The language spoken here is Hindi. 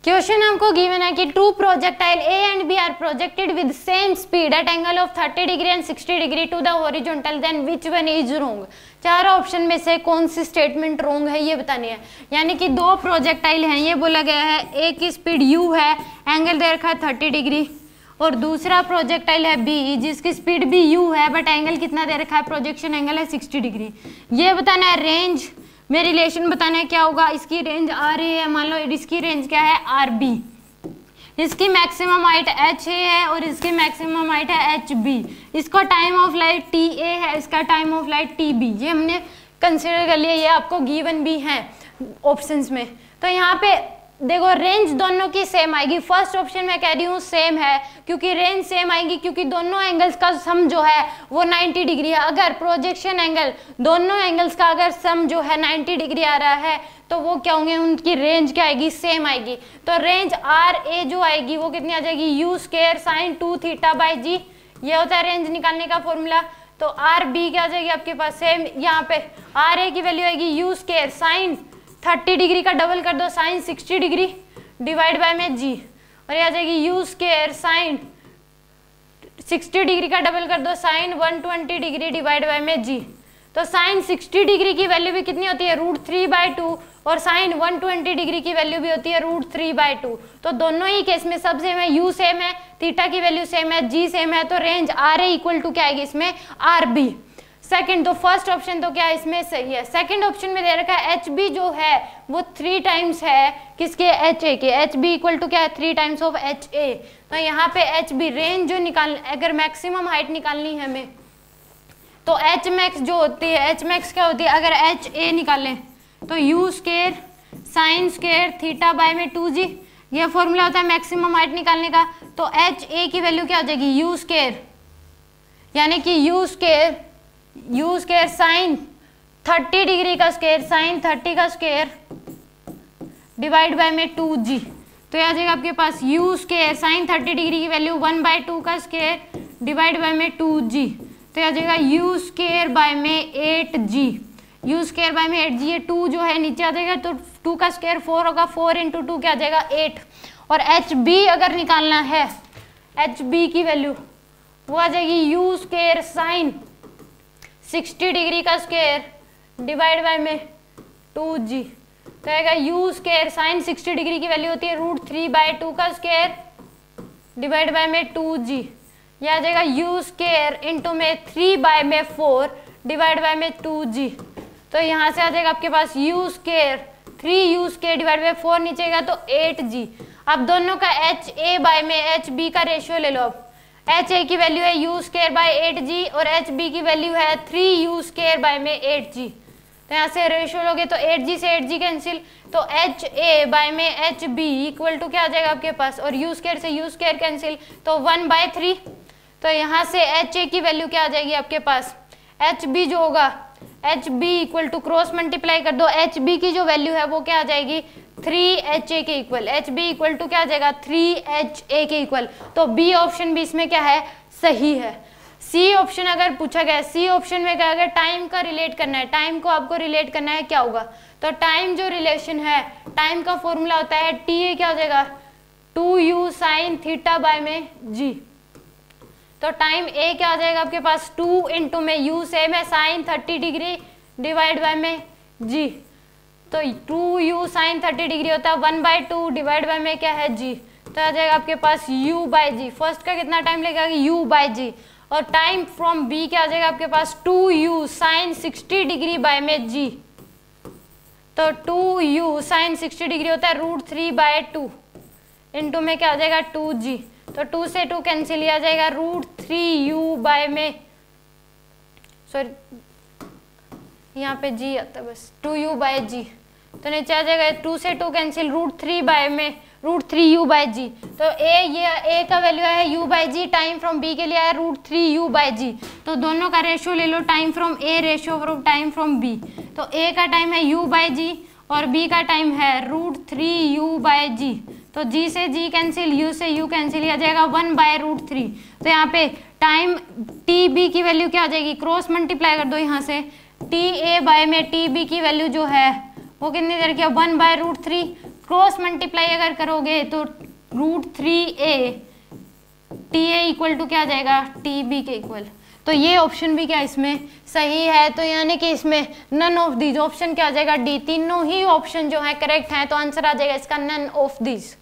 क्वेश्चन हमको गिवन है कि two projectile A and B are projected with same speed at angle of 30 degree and 60 degree to the horizontal, then which one is wrong. चारों ऑप्शन में से कौन सी स्टेटमेंट रॉन्ग है ये बतानी है। यानी कि दो प्रोजेक्टाइल हैं, ये बोला गया है ए की स्पीड यू है, एंगल दे रखा है 30 डिग्री, और दूसरा प्रोजेक्टाइल है बी जिसकी स्पीड भी यू है बट एंगल कितना दे रखा है, प्रोजेक्शन एंगल है 60 डिग्री। ये बताना है रेंज में रिलेशन बताना है क्या होगा। इसकी रेंज आ रही है, मान लो इसकी रेंज क्या है आर बी, इसकी मैक्सिमम हाइट एच ए है और इसकी मैक्सिमम हाइट है एच बी, इसका time of flight T A है, इसका time of flight T B, ये हमने कंसिडर कर लिया, ये आपको गिवन भी है ऑप्शंस में। तो यहाँ पे देखो रेंज दोनों की सेम आएगी। फर्स्ट ऑप्शन में कह रही हूँ सेम है क्योंकि रेंज सेम आएगी, क्योंकि दोनों एंगल्स का सम जो है वो 90 डिग्री है। अगर प्रोजेक्शन एंगल दोनों एंगल्स का अगर सम जो है 90 डिग्री आ रहा है तो वो क्या होंगे, उनकी रेंज क्या आएगी, सेम आएगी। तो रेंज आर ए जो आएगी वो कितनी आ जाएगी, u square sine 2 theta by g, ये होता है रेंज निकालने का फॉर्मूला। तो आर बी क्या आ जाएगी आपके पास सेम, यहाँ पे आर ए की वैल्यू आएगी यू स्क्वायर साइन 30 डिग्री का डबल कर दो साइन 60 डिग्री डिवाइड बाय में जी, और ये आ जाएगी यू स्क्वायर साइन 60 डिग्री का डबल कर दो साइन 120 डिग्री डिवाइड बाय में जी। तो साइन 60 डिग्री की वैल्यू भी कितनी होती है, √3/2, और साइन 120 डिग्री की वैल्यू भी होती है √3/2। तो दोनों ही केस में सब सेम है, यू सेम है, थीटा की वैल्यू सेम है, जी सेम है, तो range R A equal to क्या आएगी इसमें, आर बी। सेकंड, तो फर्स्ट ऑप्शन तो क्या इसमें सही है। सेकंड ऑप्शन में दे रखा है एच बी जो है वो 3 टाइम्स है किसके, एच ए के, एच बी इक्वल टू क्या है 3 टाइम्स ऑफ एच ए। तो यहाँ पे एच बी रेंज जो निकाल, अगर मैक्सिमम हाइट निकालनी है हमें तो एच मैक्स जो होती है, एच मैक्स क्या होती है, अगर एच ए निकालें तो you square sine square theta by में 2g, ये फॉर्मूला होता है मैक्सिमम हाइट निकालने का। तो एच ए की वैल्यू क्या हो जाएगी, यू स्क्वायर, यानी कि यू स्क्वायर साइन 30 डिग्री का स्क्वायर साइन 30 का स्क्वायर डिवाइड बाय में 2g, तो यह आ जाएगा आपके पास यू स्क्वायर साइन 30 डिग्री की वैल्यू 1/2 का स्क्वायर डिवाइड बाय में 2g, तो यह आ जाएगा यू स्क्वायर बाय में 8g, यू स्क्वायर बाय में 8g, ये 2 जो है नीचे आ जाएगा तो 2 का स्क्वायर 4 होगा, 4 × 2 क्या आ जाएगा 8। और एच बी अगर निकालना है, एच बी की वैल्यू वो आ जाएगी यू स्क्वायर साइन 60 डिग्री का स्क्वायर डिवाइड बाय में 2g, तो आएगा यू स्क्वायर साइन 60 डिग्री की वैल्यू होती है √3/2 का स्क्वायर डिवाइड बाय में 2g, यह आ जाएगा यू स्क्वायर इंटू में 3/4 डिवाइड बाय में 2g, तो यहाँ से आ जाएगा आपके पास u square 3u square divide by 4 नीचे आएगा तो 8g। अब दोनों का एच ए बाय में एच बी का रेशियो ले लो। अब एच ए की वैल्यू है यू स्क्वायर बाय 8g और एच बी की वैल्यू है 3u स्क्वायर बाय में 8g, तो यहाँ से रेशियो लोगे तो 8g से 8g कैंसिल, तो एच ए बाय में एच बी इक्वल टू क्या आ जाएगा आपके पास, और यू स्क्वायर से यू स्क्वायर कैंसिल तो 1/3, तो यहाँ से एच ए की वैल्यू क्या आ जाएगी आपके पास, एच बी जो होगा H B equal to cross multiply कर दो, एच बी की जो वैल्यू है वो क्या आ जाएगी 3HA के equal, H B equal to क्या आ जाएगा 3HA के इक्वल। तो बी ऑप्शन भी इसमें क्या है, सही है। सी ऑप्शन अगर पूछा गया, सी ऑप्शन में क्या अगर टाइम का रिलेट करना है, टाइम को आपको रिलेट करना है क्या होगा, तो टाइम जो रिलेशन है, टाइम का फॉर्मूला होता है टी ए क्या हो जाएगा 2u साइन थीटा बाय में जी, तो टाइम ए क्या आ जाएगा आपके पास 2 इंटू में u सेम है साइन 30 डिग्री डिवाइड बाय में जी, तो 2u साइन 30 डिग्री होता है 1/2 डिवाइड बाय में क्या है g, तो आ जाएगा आपके पास u/g। फर्स्ट का कितना टाइम लगेगा u/g, और टाइम फ्रॉम b क्या आ जाएगा आपके पास 2u साइन 60 डिग्री बाय में g, तो 2u साइन 60 डिग्री होता है √3/2 इंटू में क्या आ जाएगा 2g, तो 2 से 2 कैंसिल, आ जाएगा √3u बाय में, सॉरी यहाँ पे g आता है बस 2u/g, तो नीचे आ जाएगा 2 से 2 कैंसिल √3u/g, तो ये a का वैल्यू है u/g, टाइम फ्रॉम b के लिए है √3u/g, तो दोनों का रेशियो ले लो, time from a ratio from time from b, तो a का टाइम है u/g और b का टाइम है √3u/g, तो g से g कैंसिल, u से u कैंसिल, आ जाएगा 1/√3, तो यहाँ पे टाइम टी बी की वैल्यू क्या आ जाएगी, क्रॉस मल्टीप्लाई कर दो यहाँ से, टी ए बाय में टी बी की वैल्यू जो है वो कितनी देर की है 1/√3, क्रॉस मल्टीप्लाई अगर करोगे तो √3a TA इक्वल टू क्या आ जाएगा, TB के इक्वल। तो ये ऑप्शन भी क्या इसमें सही है, तो यानी कि इसमें नन ऑफ दीज ऑप्शन क्या आ जाएगा, डी। तीनों ही ऑप्शन जो है करेक्ट है, तो आंसर आ जाएगा इसका नन ऑफ दीज।